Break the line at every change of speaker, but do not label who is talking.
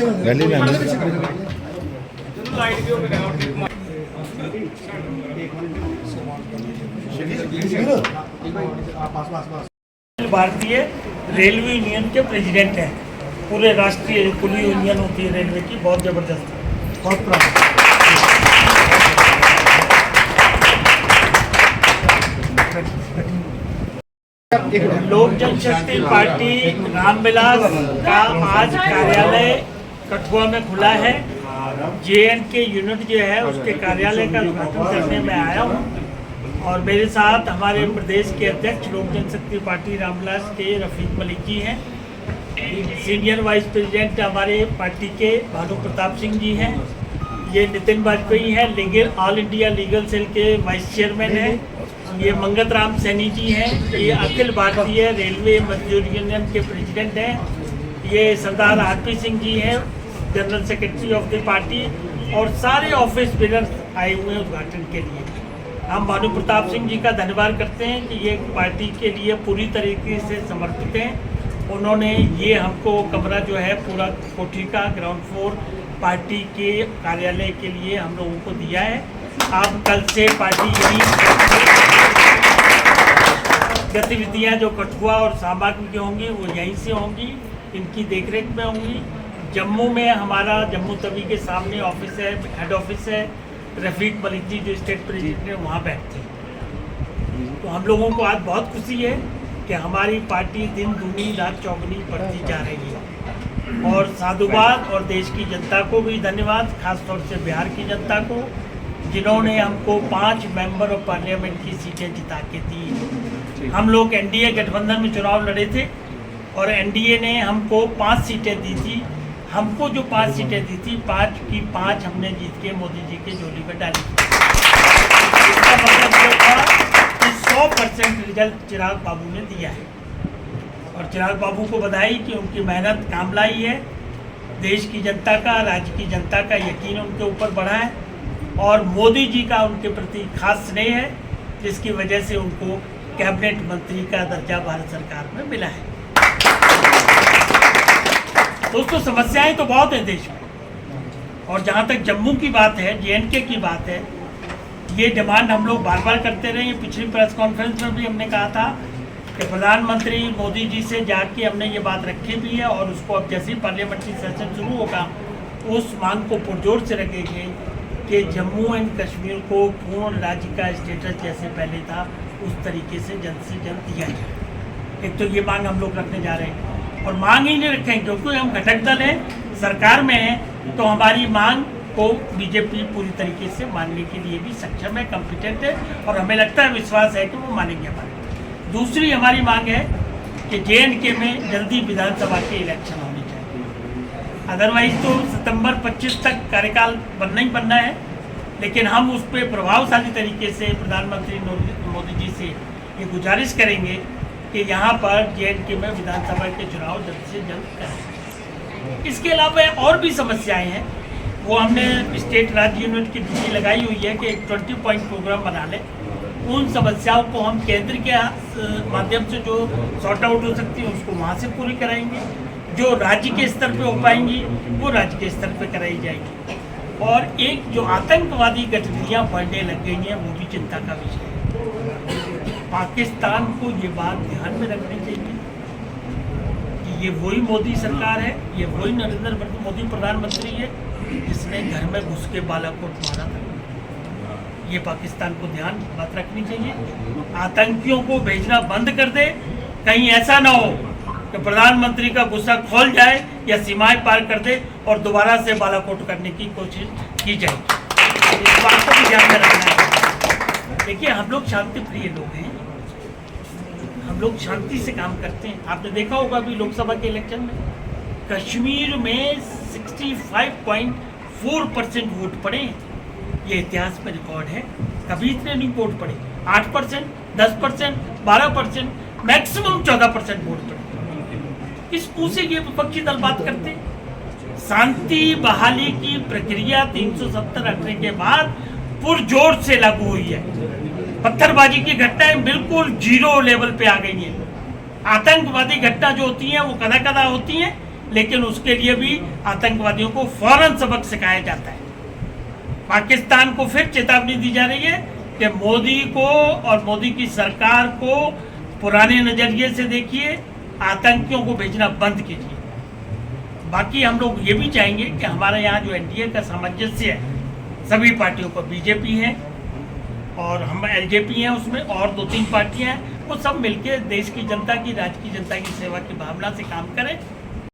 Rally में
भारतीय railway union के प्रेसिडेंट हैं। पूरे राष्ट्रीय पुलिस यूनियन होती है रेलवे की, बहुत जबरदस्त, बहुत प्राउड। लोक जनशक्ति पार्टी रामविलास का आज कार्यालय कठुआ में खुला है। JNK यूनिट जो है उसके कार्यालय का उद्घाटन करने में आया हूँ और मेरे साथ हमारे प्रदेश के अध्यक्ष लोक जनशक्ति पार्टी रामविलास के रफीक मलिक जी हैं। सीनियर वाइस प्रेसिडेंट हमारे पार्टी के भानु प्रताप सिंह जी हैं। ये नितिन वाजपेयी हैं, ऑल इंडिया लीगल सेल के वाइस चेयरमैन हैं। ये मंगत राम सैनी जी हैं, ये अखिल भारतीय रेलवे मजदूर यूनियन के प्रेसिडेंट हैं। ये सरदार RP सिंह जी हैं, general secretary of the party, और सारे ऑफिस बिनर्स आए हुए हैं उद्घाटन के लिए। हम भानु प्रताप सिंह जी का धन्यवाद करते हैं कि ये पार्टी के लिए पूरी तरीके से समर्पित हैं। उन्होंने ये हमको कमरा जो है पूरा कोठी का ग्राउंड फ्लोर पार्टी के कार्यालय के लिए हम लोगों को दिया है। अब कल से पार्टी यही गतिविधियां जो कठुआ और सांबा की होंगी वो यहीं से होंगी, इनकी देखरेख में होंगी। जम्मू में हमारा जम्मू तवी के सामने ऑफिस है, हेड ऑफिस है। रफीक मलिक जी जो स्टेट प्रेसिडेंट है वहाँ बैठते हैं। तो हम लोगों को आज बहुत खुशी है कि हमारी पार्टी दिन दूनी रात चौगुनी बढ़ती जा रही है। और साधुवाद और देश की जनता को भी धन्यवाद, खासतौर से बिहार की जनता को, जिन्होंने हमको 5 मेंबर ऑफ पार्लियामेंट की सीटें जिता के दी। हम लोग NDA गठबंधन में चुनाव लड़े थे और NDA ने हमको 5 सीटें दी थी। हमको जो 5 सीटें दी थी, 5 की 5 हमने जीत के मोदी जी के झोली में डाली। इसका मतलब ये था कि 100% रिजल्ट चिराग बाबू ने दिया है और चिराग बाबू को बधाई कि उनकी मेहनत काम लाई है। देश की जनता का, राज्य की जनता का यकीन उनके ऊपर बढ़ा है और मोदी जी का उनके प्रति खास स्नेह है, जिसकी वजह से उनको कैबिनेट मंत्री का दर्जा भारत सरकार में मिला है। दोस्तों, समस्याएं तो बहुत हैं देश में, और जहां तक जम्मू की बात है, JNK की बात है, ये डिमांड हम लोग बार बार करते रहे। पिछली प्रेस कॉन्फ्रेंस में भी हमने कहा था कि प्रधानमंत्री मोदी जी से जाके हमने ये बात रखी भी है और उसको अब जैसे ही पार्लियामेंट्री सेशन शुरू होगा उस मांग को पुरजोर से रखेंगे कि जम्मू एंड कश्मीर को पूर्ण राज्य का स्टेटस जैसे पहले था उस तरीके से जल्द दिया जाए। एक तो ये मांग हम लोग रखने जा रहे हैं, और मांग ही नहीं रखेंगे क्योंकि हम घटक दल हैं, सरकार में हैं, तो हमारी मांग को बीजेपी पूरी तरीके से मानने के लिए भी सक्षम है, कॉम्पिटेंट है, और हमें लगता है, विश्वास है कि वो मानेंगे हमारे। दूसरी हमारी मांग है कि JNK में जल्दी विधानसभा के इलेक्शन होने चाहिए। अदरवाइज तो सितंबर 25 तक कार्यकाल बनना ही बनना है, लेकिन हम उस पर प्रभावशाली तरीके से प्रधानमंत्री मोदी जी से ये गुजारिश करेंगे कि यहाँ पर JNK में विधानसभा के चुनाव जल्द से जल्द करें। इसके अलावा और भी समस्याएं हैं, वो हमने स्टेट राज्य यूनिट की ड्यूटी लगाई हुई है कि एक 20 पॉइंट प्रोग्राम बना लें। उन समस्याओं को हम केंद्र के माध्यम से जो सॉर्ट आउट हो सकती है उसको वहाँ से पूरी कराएंगे, जो राज्य के स्तर पे हो पाएंगी वो राज्य के स्तर पे कराई जाएगी। और एक जो आतंकवादी गतिविधियाँ बढ़ने लग गई हैं वो भी चिंता का विषय है। पाकिस्तान को ये बात ध्यान में रखनी चाहिए कि ये वही मोदी सरकार है, ये वही नरेंद्र मोदी प्रधानमंत्री है जिसने घर में घुस के बालाकोट मारा था। ये पाकिस्तान को ध्यान बात रखनी चाहिए, आतंकियों को भेजना बंद कर दे। कहीं ऐसा ना हो कि प्रधानमंत्री का गुस्सा खोल जाए या सीमाएं पार कर दे और दोबारा से बालाकोट करने की कोशिश की जाए। इस बात को भी ध्यान में रखना है। देखिए, हम लोग शांति प्रिय लोग हैं, हम लोग शांति से काम करते हैं। आपने देखा होगा अभी लोकसभा के इलेक्शन में कश्मीर में 65.4% वोट पड़े। ये इतिहास में रिकॉर्ड है, कभी इतने नहीं वोट पड़े। 8%, 10%, 12%, मैक्सिमम 14% वोट पड़े। किस मुँह से ये विपक्षी दल बात करते हैं? शांति बहाली की प्रक्रिया 370 हटने के बाद पुरजोर से लागू हुई है। पत्थरबाजी की घटनाएं बिल्कुल 0 लेवल पे आ गई हैं। आतंकवादी घटना जो होती हैं वो कदा कदा होती हैं, लेकिन उसके लिए भी आतंकवादियों को फौरन सबक सिखाया जाता है। पाकिस्तान को फिर चेतावनी दी जा रही है कि मोदी को और मोदी की सरकार को पुराने नज़रिए से देखिए, आतंकियों को भेजना बंद कीजिए। बाकी हम लोग ये भी चाहेंगे कि हमारे यहाँ जो एनडीए का सामंजस्य है, सभी पार्टियों को, बीजेपी है और हम एलजेपी हैं, उसमें और 2-3 पार्टियां हैं, वो सब मिलकर देश की जनता की, राज्य की जनता की सेवा की भावना से काम करें